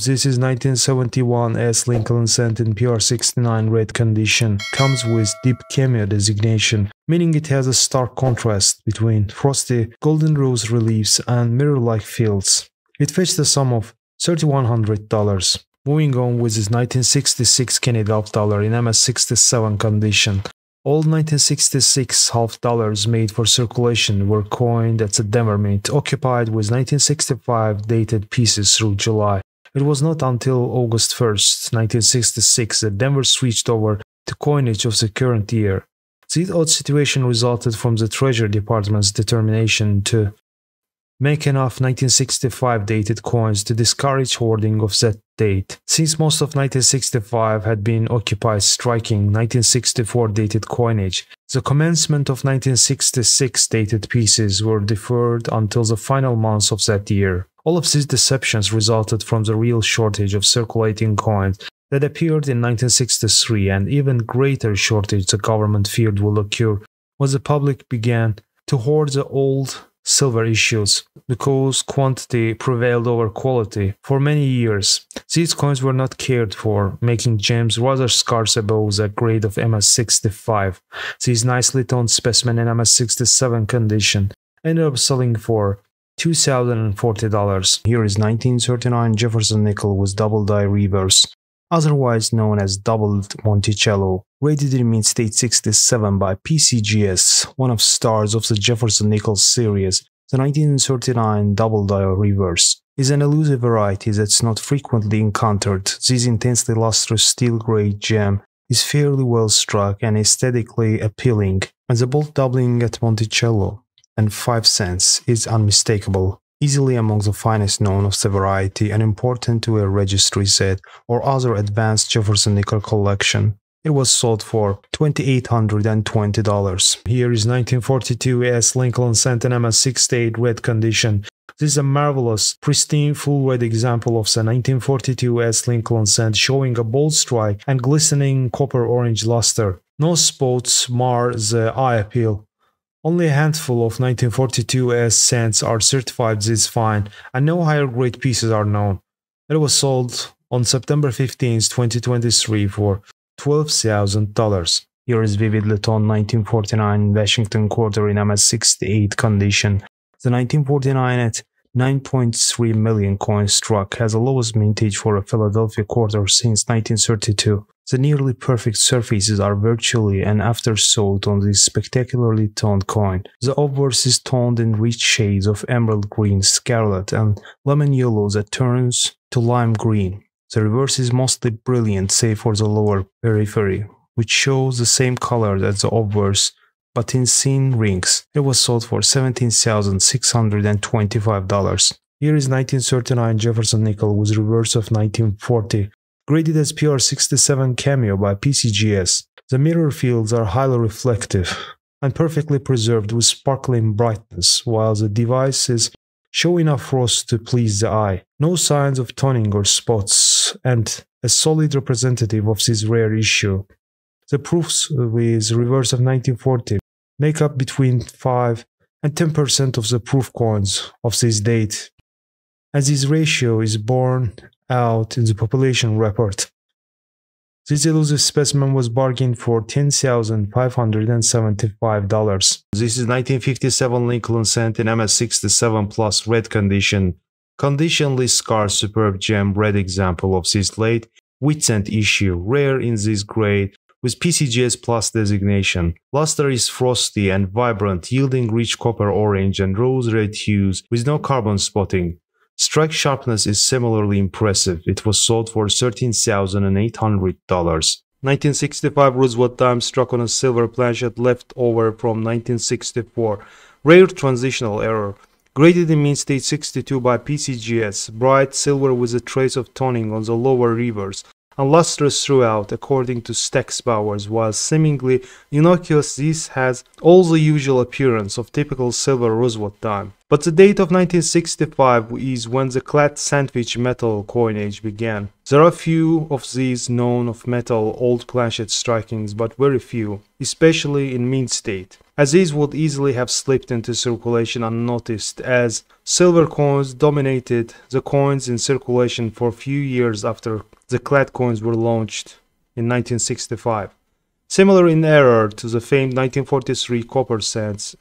This is 1971 S Lincoln cent in PR69 red condition. Comes with deep cameo designation, meaning it has a stark contrast between frosty golden rose reliefs and mirror-like fields. It fetched a sum of $3,100. Moving on with this 1966 Canadian half dollar in MS67 condition. All 1966 half dollars made for circulation were coined at the Denver Mint, occupied with 1965 dated pieces through July. It was not until August 1st, 1966 that Denver switched over to coinage of the current year. This odd situation resulted from the Treasury Department's determination to make enough 1965 dated coins to discourage hoarding of that date. Since most of 1965 had been occupied striking 1964 dated coinage, the commencement of 1966 dated pieces were deferred until the final months of that year. All of these deceptions resulted from the real shortage of circulating coins that appeared in 1963, and even greater shortage the government feared will occur when the public began to hoard the old silver issues, because quantity prevailed over quality for many years. These coins were not cared for, making gems rather scarce above the grade of MS65. These nicely toned specimen in MS67 condition ended up selling for $2,040. Here is 1939 Jefferson nickel with double die reverse, otherwise known as doubled Monticello, rated in mint state 67 by PCGS, one of stars of the Jefferson nickel series. The 1939 double die reverse is an elusive variety that's not frequently encountered. This intensely lustrous steel-gray gem is fairly well struck and aesthetically appealing, and the bold doubling at Monticello and 5 cents is unmistakable. Easily among the finest known of the variety and important to a registry set or other advanced Jefferson nickel collection. It was sold for $2,820. Here is 1942 S Lincoln cent in MS68 red condition. This is a marvelous, pristine, full red example of the 1942 S Lincoln cent, showing a bold strike and glistening copper-orange luster. No spots mar the eye appeal. Only a handful of 1942 S cents are certified this fine, and no higher grade pieces are known. It was sold on September 15, 2023 for $12,000. Here is vividly toned 1949 Washington quarter in MS68 condition. The 1949 at 9.3 million coin struck has the lowest mintage for a Philadelphia quarter since 1932. The nearly perfect surfaces are virtually an afterthought on this spectacularly toned coin. The obverse is toned in rich shades of emerald green, scarlet, and lemon yellow that turns to lime green. The reverse is mostly brilliant save for the lower periphery, which shows the same color as the obverse, but in thin rings. It was sold for $17,625. Here is 1939 Jefferson nickel with reverse of 1940, graded as PR67 cameo by PCGS. The mirror fields are highly reflective and perfectly preserved with sparkling brightness, while the devices show enough frost to please the eye. No signs of toning or spots, and a solid representative of this rare issue. The proofs with reverse of 1940 make up between 5 and 10% of the proof coins of this date, as this ratio is borne out in the population report. This elusive specimen was bargained for $10,575. This is 1957 Lincoln cent in MS67 plus red condition. Conditionally scarce superb gem red example of this late Whitcent issue, rare in this grade, with PCGS Plus designation. Luster is frosty and vibrant, yielding rich copper orange and rose red hues with no carbon spotting. Strike sharpness is similarly impressive. It was sold for $13,800. 1965 Roosevelt dime struck on a silver planchet left over from 1964. Rare transitional error. Graded in mint state 62 by PCGS. Bright silver with a trace of toning on the lower reverse, and lustrous throughout according to Stack's Bowers. While seemingly innocuous, this has all the usual appearance of typical silver Roosevelt dime. But But the date of 1965 is when the clad sandwich metal coin age began. There are few of these known of metal old planchet strikings, but very few, especially in mint state, as these would easily have slipped into circulation unnoticed, as silver coins dominated the coins in circulation for a few years after the clad coins were launched in 1965. Similar in error to the famed 1943 copper cents,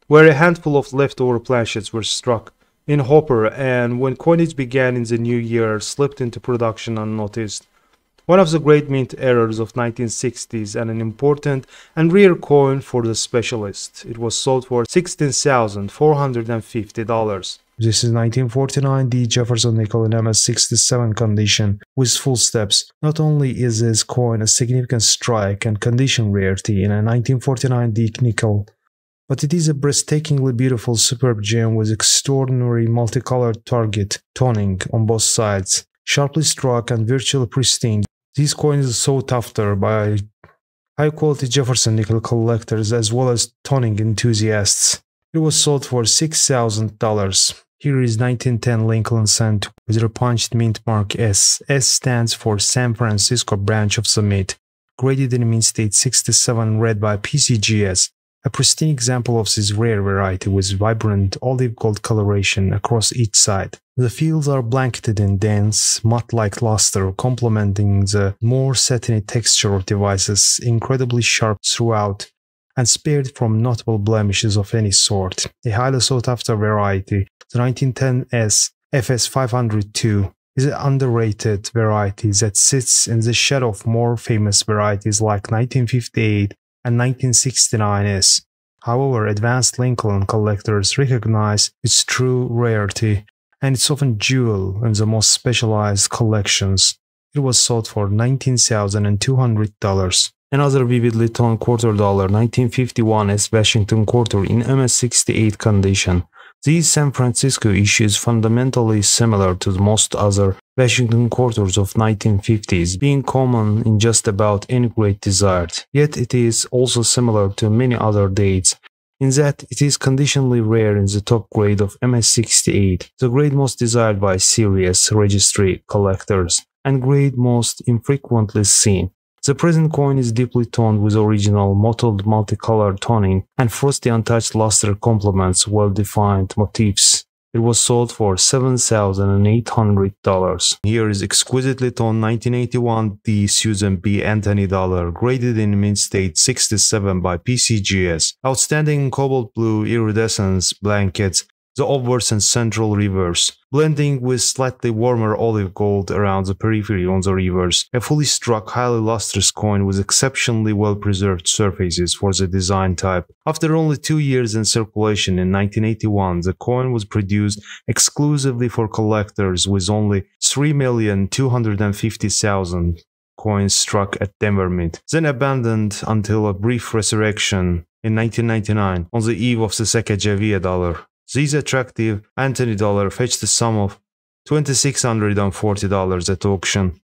where a handful of leftover planchets were struck in hopper and when coinage began in the new year slipped into production unnoticed. One of the great mint errors of 1960s and an important and rare coin for the specialist. It was sold for $16,450. This is 1949 D Jefferson nickel in MS67 condition with full steps. Not only is this coin a significant strike and condition rarity in a 1949 D nickel, but it is a breathtakingly beautiful superb gem with extraordinary multicolored target toning on both sides, sharply struck and virtually pristine. These coins are sought after by high-quality Jefferson nickel collectors as well as toning enthusiasts. It was sold for $6,000. Here is 1910 Lincoln cent with a punched mint mark S. S stands for San Francisco branch of the mint, graded in mint state 67, read by PCGS. A pristine example of this rare variety with vibrant olive gold coloration across each side. The fields are blanketed in dense, matte-like luster, complementing the more satiny texture of devices, incredibly sharp throughout, and spared from notable blemishes of any sort. A highly sought-after variety, the 1910S FS502, is an underrated variety that sits in the shadow of more famous varieties like 1958 and 1969s. However, advanced Lincoln collectors recognize its true rarity, and it's often jewel in the most specialized collections. It was sold for $19,200. Another vividly toned $quarter 1951s Washington quarter in MS68 condition. These San Francisco issues fundamentally similar to most other Washington quarters of 1950s, being common in just about any grade desired. Yet it is also similar to many other dates, in that it is conditionally rare in the top grade of MS68, the grade most desired by serious registry collectors, and grade most infrequently seen. The present coin is deeply toned with original mottled multicolored toning and frosty untouched luster complements well-defined motifs. It was sold for $7,800. Here is exquisitely toned 1981 D Susan B. Anthony dollar, graded in mint state 67 by PCGS. Outstanding cobalt blue iridescence blankets the obverse and central reverse, blending with slightly warmer olive gold around the periphery on the reverse. A fully struck, highly lustrous coin with exceptionally well-preserved surfaces for the design type. After only 2 years in circulation in 1981, the coin was produced exclusively for collectors with only 3,250,000 coins struck at Denver Mint, then abandoned until a brief resurrection in 1999 on the eve of the Sacagawea dollar. This attractive Anthony dollar fetched a sum of $2,640 at auction.